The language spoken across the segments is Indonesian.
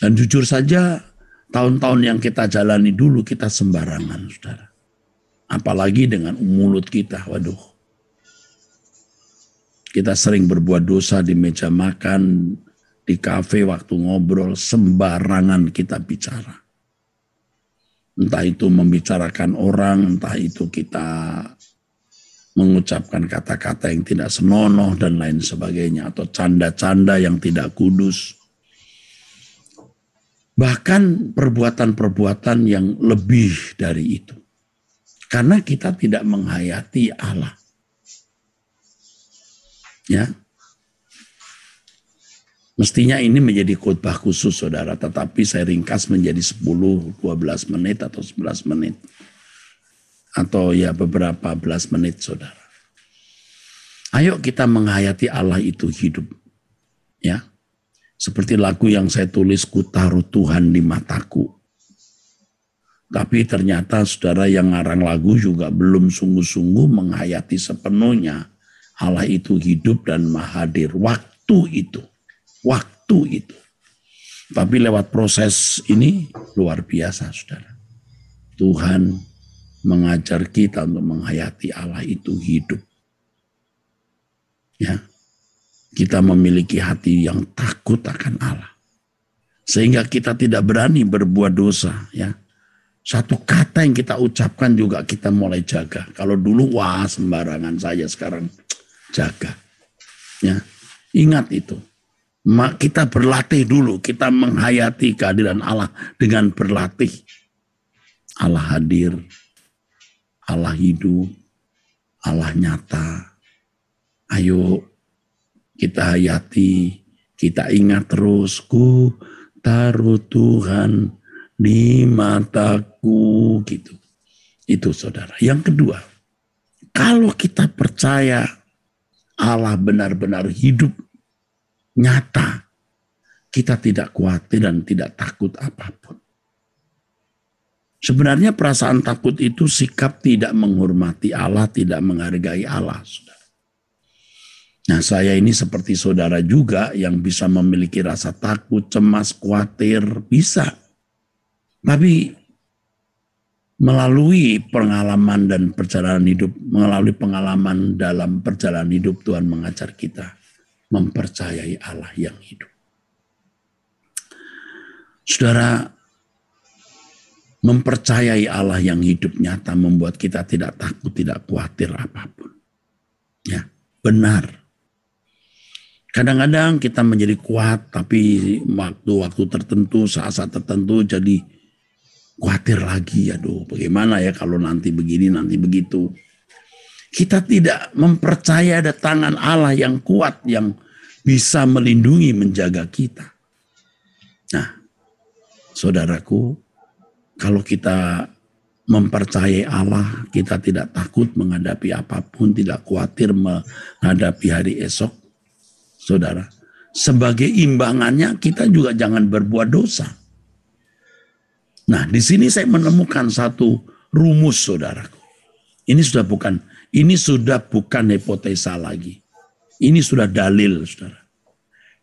Dan jujur saja, tahun-tahun yang kita jalani dulu kita sembarangan, saudara. Apalagi dengan mulut kita, waduh. Kita sering berbuat dosa di meja makan, di kafe waktu ngobrol, sembarangan kita bicara. Entah itu membicarakan orang, entah itu kita mengucapkan kata-kata yang tidak senonoh dan lain sebagainya, atau canda-canda yang tidak kudus. Bahkan perbuatan-perbuatan yang lebih dari itu. Karena kita tidak menghayati Allah. Ya. Mestinya ini menjadi khotbah khusus, saudara. Tetapi saya ringkas menjadi 10-12 menit atau 11 menit. Atau ya beberapa belas menit, saudara. Ayo kita menghayati Allah itu hidup. Ya. Seperti lagu yang saya tulis, ku taruh Tuhan di mataku. Tapi ternyata saudara yang ngarang lagu juga belum sungguh-sungguh menghayati sepenuhnya Allah itu hidup dan maha hadir. Waktu itu. Tapi lewat proses ini luar biasa, saudara. Tuhan mengajar kita untuk menghayati Allah itu hidup. Ya. Kita memiliki hati yang takut akan Allah. Sehingga kita tidak berani berbuat dosa. Ya. Satu kata yang kita ucapkan juga kita mulai jaga. Kalau dulu wah sembarangan saja, sekarang jaga. Ya. Ingat itu. Kita berlatih dulu. Kita menghayati kehadiran Allah dengan berlatih. Allah hadir. Allah hidup. Allah nyata. Ayo kita hayati, kita ingat terus, ku taruh Tuhan di mataku, gitu. Itu saudara. Yang kedua, kalau kita percaya Allah benar-benar hidup, nyata, kita tidak khawatir dan tidak takut apapun. Sebenarnya perasaan takut itu sikap tidak menghormati Allah, tidak menghargai Allah, saudara. Nah, saya ini seperti saudara juga yang bisa memiliki rasa takut, cemas, khawatir, bisa. Tapi melalui pengalaman dan perjalanan hidup, melalui pengalaman dalam perjalanan hidup, Tuhan mengajar kita mempercayai Allah yang hidup. Saudara, mempercayai Allah yang hidup nyata membuat kita tidak takut, tidak khawatir apapun. Ya, benar. Kadang-kadang kita menjadi kuat, tapi waktu-waktu tertentu, saat-saat tertentu jadi khawatir lagi. Aduh, bagaimana ya kalau nanti begini, nanti begitu. Kita tidak mempercayai ada tangan Allah yang kuat, yang bisa melindungi, menjaga kita. Nah, saudaraku, kalau kita mempercayai Allah, kita tidak takut menghadapi apapun, tidak khawatir menghadapi hari esok. Saudara, sebagai imbangannya kita juga jangan berbuat dosa. Nah, di sini saya menemukan satu rumus, saudaraku. Ini sudah bukan hipotesa lagi. Ini sudah dalil, saudara.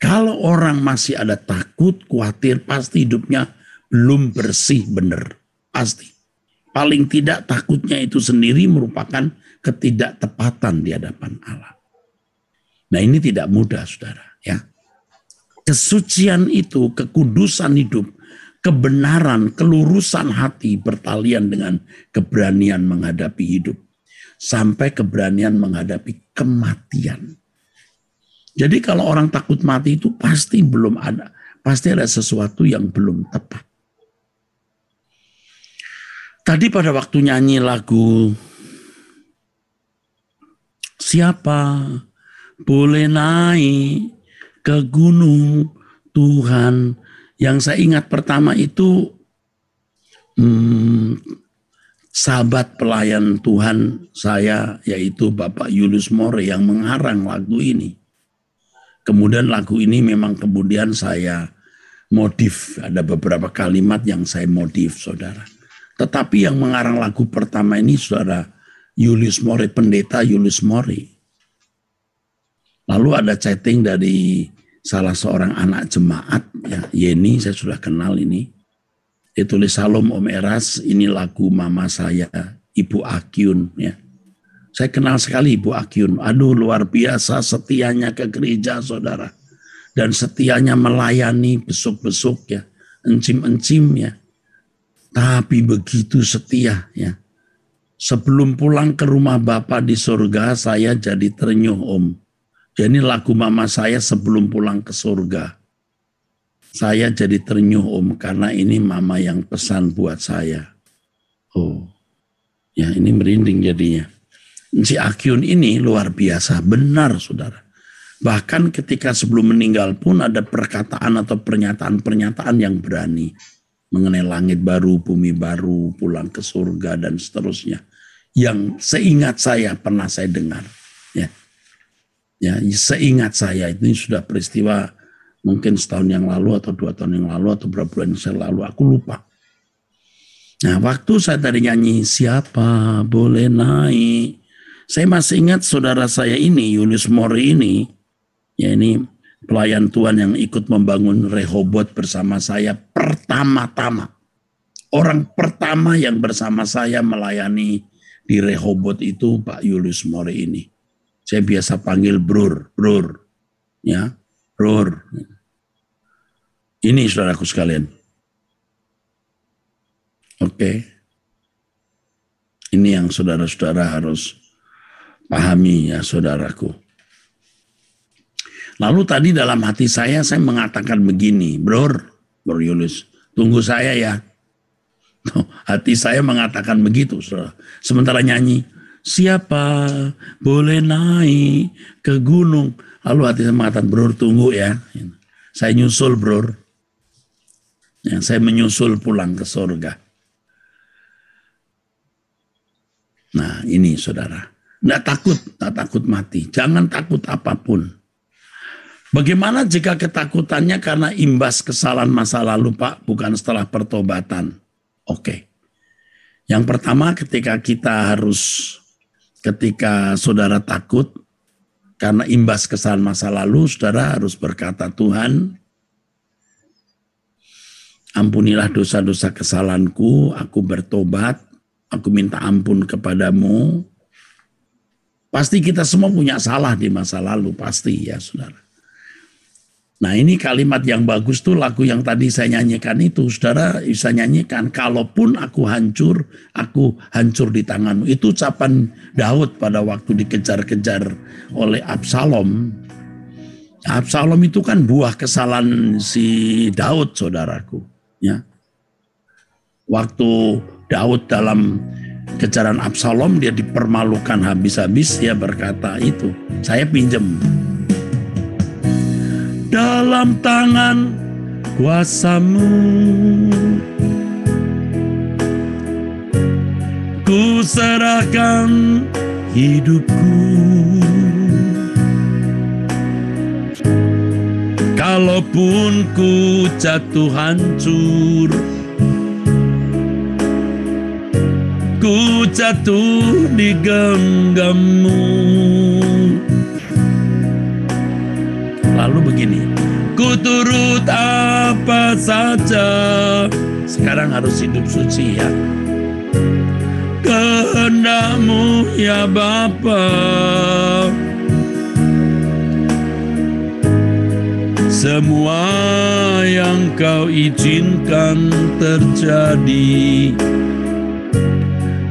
Kalau orang masih ada takut, khawatir, pasti hidupnya belum bersih benar. Pasti. Paling tidak takutnya itu sendiri merupakan ketidaktepatan di hadapan Allah. Nah, ini tidak mudah, saudara. Ya, kesucian itu, kekudusan hidup, kebenaran, kelurusan hati bertalian dengan keberanian menghadapi hidup. Sampai keberanian menghadapi kematian. Jadi kalau orang takut mati itu pasti belum ada. Pasti ada sesuatu yang belum tepat. Tadi pada waktu nyanyi lagu, siapa boleh naik ke gunung Tuhan. Yang saya ingat pertama itu sahabat pelayan Tuhan saya, yaitu Bapak Julius More yang mengarang lagu ini. Kemudian lagu ini memang kemudian saya modif. Ada beberapa kalimat yang saya modif, saudara. Tetapi yang mengarang lagu pertama ini saudara Julius More, pendeta Julius More. Lalu ada chatting dari salah seorang anak jemaat, ya, Yeni, saya sudah kenal ini. Dia tulis, "Salam Om Eras, ini lagu mama saya, Ibu Akyun." Ya. Saya kenal sekali Ibu Akyun. Aduh, luar biasa setianya ke gereja, saudara. Dan setianya melayani besuk-besuk, ya, encim-encim, ya. Tapi begitu setia, ya. Sebelum pulang ke rumah Bapak di surga, saya jadi terenyuh, Om. Jadi lagu mama saya sebelum pulang ke surga. Saya jadi terenyuh, Om, karena ini mama yang pesan buat saya. Oh, ya, ini merinding jadinya. Si Akyun ini luar biasa, benar, saudara. Bahkan ketika sebelum meninggal pun ada perkataan atau pernyataan-pernyataan yang berani mengenai langit baru, bumi baru, pulang ke surga, dan seterusnya. Yang seingat saya pernah saya dengar. Ya, ya, seingat saya ini sudah peristiwa mungkin setahun yang lalu atau 2 tahun yang lalu atau beberapa bulan yang lalu, aku lupa. Nah, waktu saya tadi nyanyi, "Siapa boleh naik?" Saya masih ingat saudara saya ini, Julius Mori ini, ya, ini pelayan Tuhan yang ikut membangun Rehobot bersama saya pertama-tama. Orang pertama yang bersama saya melayani di Rehobot itu Pak Julius Mori ini. Saya biasa panggil Brur, ya, Brur. Ini saudaraku sekalian. Oke. Ini yang saudara-saudara harus pahami, ya, saudaraku. Lalu tadi dalam hati saya mengatakan begini, Bro Julius, tunggu saya ya. Hati saya mengatakan begitu, saudara. Sementara nyanyi, "Siapa boleh naik ke gunung?" Lalu hati saya mengatakan, "Bro, tunggu ya. Saya nyusul, bro. Ya, saya menyusul pulang ke surga." Nah, ini saudara. Nggak takut mati. Jangan takut apapun. Bagaimana jika ketakutannya karena imbas kesalahan masa lalu, Pak, bukan setelah pertobatan? Oke. Yang pertama, ketika saudara takut karena imbas kesalahan masa lalu, saudara harus berkata, "Tuhan, ampunilah dosa-dosa kesalahanku, aku bertobat, aku minta ampun kepadamu." Pasti kita semua punya salah di masa lalu, pasti ya, saudara. Nah, ini kalimat yang bagus tuh, lagu yang tadi saya nyanyikan itu, saudara bisa nyanyikan, "Kalaupun aku hancur di tanganmu." Itu ucapan Daud pada waktu dikejar-kejar oleh Absalom. Absalom itu kan buah kesalahan si Daud, saudaraku. Ya. Waktu Daud dalam kejaran Absalom, dia dipermalukan habis-habis, dia berkata itu, "Saya pinjem. Dalam tangan kuasamu, ku serahkan hidupku. Kalaupun ku jatuh hancur, ku jatuh di genggammu." Lalu begini, "Ku turut apa saja." Sekarang harus hidup suci ya. "Kehendak-Mu ya Bapa, semua yang Kau izinkan terjadi,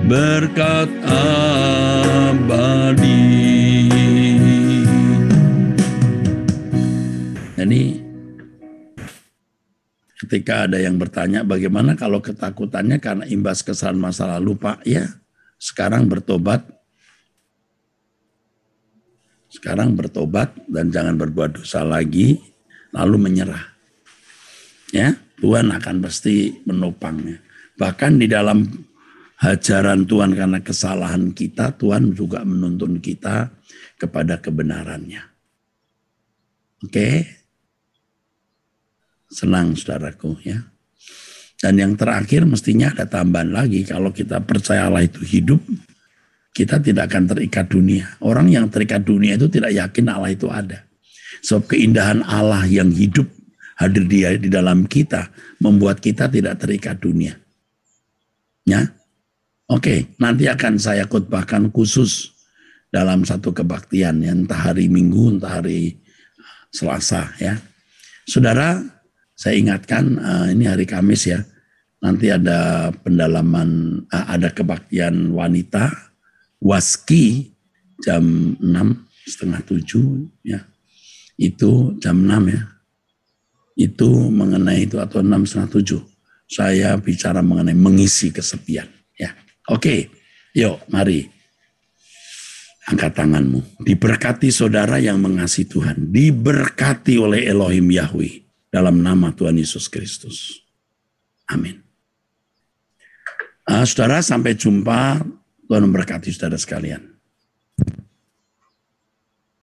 berkat abadi." Jadi ketika ada yang bertanya, bagaimana kalau ketakutannya karena imbas kesalahan masa lalu, Pak? Ya, sekarang bertobat. Sekarang bertobat dan jangan berbuat dosa lagi, lalu menyerah. Ya, Tuhan akan pasti menopangnya. Bahkan di dalam hajaran Tuhan karena kesalahan kita, Tuhan juga menuntun kita kepada kebenarannya. Oke? Senang saudaraku ya. Dan yang terakhir mestinya ada tambahan lagi. Kalau kita percaya Allah itu hidup, kita tidak akan terikat dunia. Orang yang terikat dunia itu tidak yakin Allah itu ada. Sebab keindahan Allah yang hidup hadir di dalam kita membuat kita tidak terikat dunia. Ya, oke, nanti akan saya khotbahkan khusus dalam satu kebaktian, ya, entah hari Minggu, entah hari Selasa, ya. Saudara, saya ingatkan ini hari Kamis, ya. Nanti ada pendalaman, ada kebaktian wanita, Waski, jam 6:30, ya. Itu jam 6, ya. Itu mengenai itu, atau 6:30. Saya bicara mengenai mengisi kesepian, ya. Oke, yuk mari. Angkat tanganmu. Diberkati saudara yang mengasihi Tuhan. Diberkati oleh Elohim Yahweh. Dalam nama Tuhan Yesus Kristus. Amin. Saudara, sampai jumpa. Tuhan memberkati saudara sekalian.